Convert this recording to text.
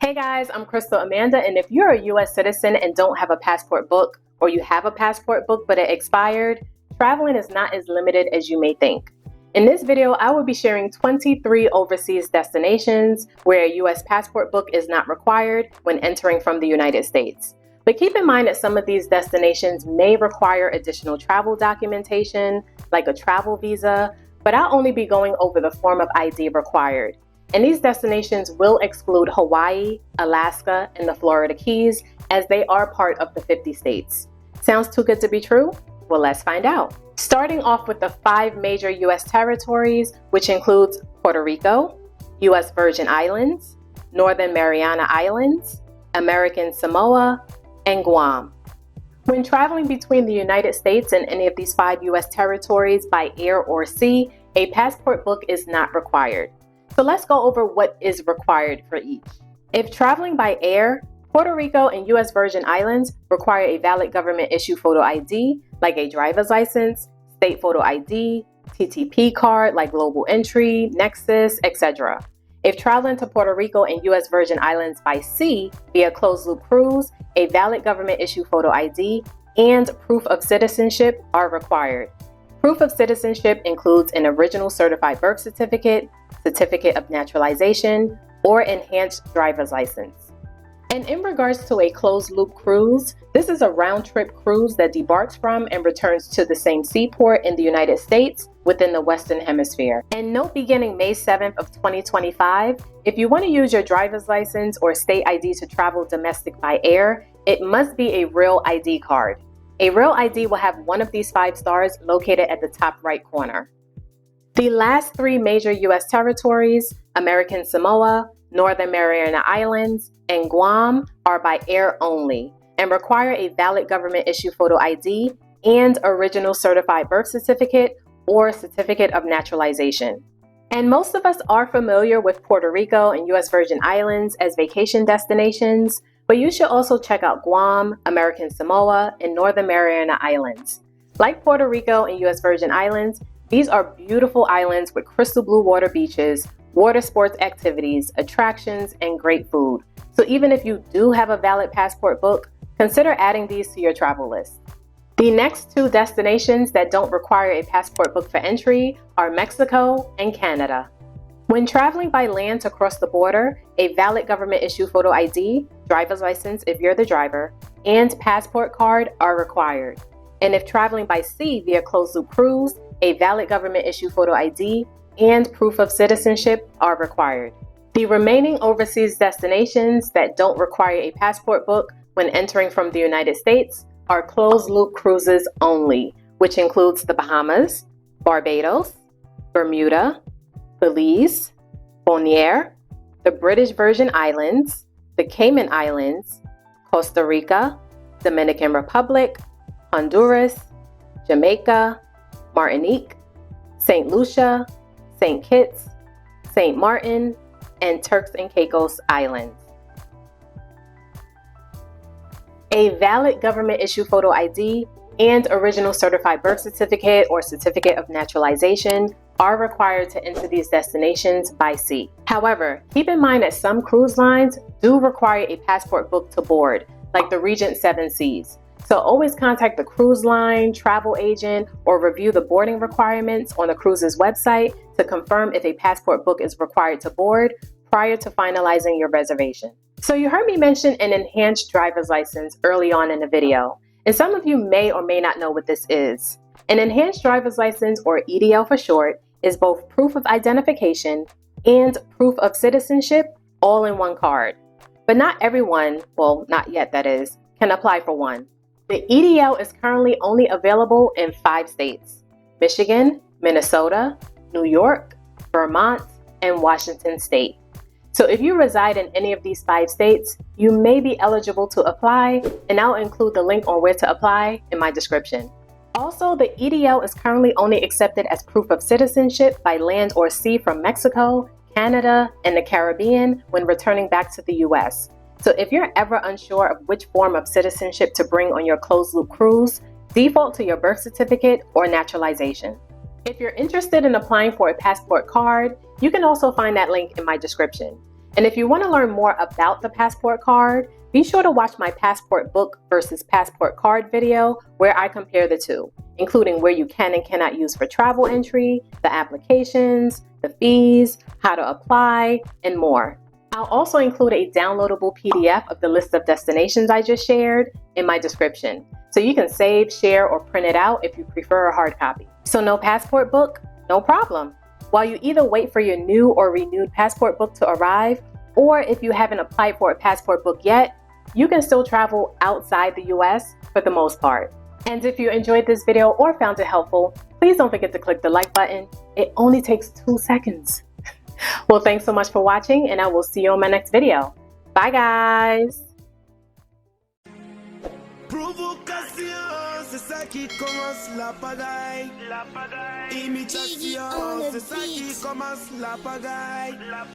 Hey guys, I'm Crystal Amanda, and if you're a US citizen and don't have a passport book, or you have a passport book but it expired, traveling is not as limited as you may think. In this video, I will be sharing 23 overseas destinations where a US passport book is not required when entering from the United States. But keep in mind that some of these destinations may require additional travel documentation, like a travel visa, but I'll only be going over the form of ID required. And these destinations will exclude Hawaii, Alaska, and the Florida Keys, as they are part of the 50 states. Sounds too good to be true? Well, let's find out. Starting off with the 5 major U.S. territories, which includes Puerto Rico, U.S. Virgin Islands, Northern Mariana Islands, American Samoa, and Guam. When traveling between the United States and any of these 5 U.S. territories by air or sea, a passport book is not required. So let's go over what is required for each. If traveling by air, Puerto Rico and U.S. Virgin Islands require a valid government issue photo ID, like a driver's license, state photo ID, TTP card, like Global Entry, Nexus, etc. If traveling to Puerto Rico and U.S. Virgin Islands by sea via closed-loop cruise, a valid government issue photo ID and proof of citizenship are required. Proof of citizenship includes an original certified birth certificate, certificate of naturalization, or enhanced driver's license. And in regards to a closed-loop cruise, this is a round-trip cruise that debarks from and returns to the same seaport in the United States within the Western Hemisphere. And note, beginning May 7th of 2025, if you want to use your driver's license or state ID to travel domestic by air, it must be a real ID card. A real ID will have one of these 5 stars located at the top right corner. The last 3 major U.S. territories, American Samoa, Northern Mariana Islands, and Guam, are by air only and require a valid government issue photo ID and original certified birth certificate or certificate of naturalization. And most of us are familiar with Puerto Rico and U.S. Virgin Islands as vacation destinations, but you should also check out Guam, American Samoa, and Northern Mariana Islands. Like Puerto Rico and U.S. Virgin Islands, these are beautiful islands with crystal blue water beaches, water sports activities, attractions, and great food. So even if you do have a valid passport book, consider adding these to your travel list. The next 2 destinations that don't require a passport book for entry are Mexico and Canada. When traveling by land to cross the border, a valid government issue photo ID, driver's license if you're the driver, and passport card are required. And if traveling by sea via closed-loop cruise, a valid government issue photo ID and proof of citizenship are required. The remaining overseas destinations that don't require a passport book when entering from the United States are closed-loop cruises only, which includes the Bahamas, Barbados, Bermuda, Belize, Bonaire, the British Virgin Islands, the Cayman Islands, Costa Rica, Dominican Republic, Honduras, Jamaica, Martinique, St. Lucia, St. Kitts, St. Martin, and Turks and Caicos Islands. A valid government issue photo ID and original certified birth certificate or certificate of naturalization are required to enter these destinations by sea. However, keep in mind that some cruise lines do require a passport book to board, like the Regent 7 Seas. So always contact the cruise line, travel agent, or review the boarding requirements on the cruise's website to confirm if a passport book is required to board prior to finalizing your reservation. So you heard me mention an enhanced driver's license early on in the video, and some of you may or may not know what this is. An enhanced driver's license, or EDL for short, is both proof of identification and proof of citizenship all in one card. But not everyone, well, not yet that is, can apply for one. The EDL is currently only available in 5 states: Michigan, Minnesota, New York, Vermont, and Washington State. So if you reside in any of these 5 states, you may be eligible to apply, and I'll include the link on where to apply in my description. Also, the EDL is currently only accepted as proof of citizenship by land or sea from Mexico, Canada, and the Caribbean when returning back to the US. So if you're ever unsure of which form of citizenship to bring on your closed-loop cruise, default to your birth certificate or naturalization. If you're interested in applying for a passport card, you can also find that link in my description. And if you want to learn more about the passport card, be sure to watch my passport book versus passport card video where I compare the two, including where you can and cannot use for travel entry, the applications, the fees, how to apply, and more. I'll also include a downloadable PDF of the list of destinations I just shared in my description, so you can save, share, or print it out if you prefer a hard copy. So no passport book? No problem. While you either wait for your new or renewed passport book to arrive, or if you haven't applied for a passport book yet, you can still travel outside the US for the most part. And if you enjoyed this video or found it helpful, please don't forget to click the like button. It only takes 2 seconds. Well, thanks so much for watching, and I will see you on my next video. Bye, guys! Provocation, c'est ça qui commence la pagaille. Imitation, c'est ça qui commence la pagaille.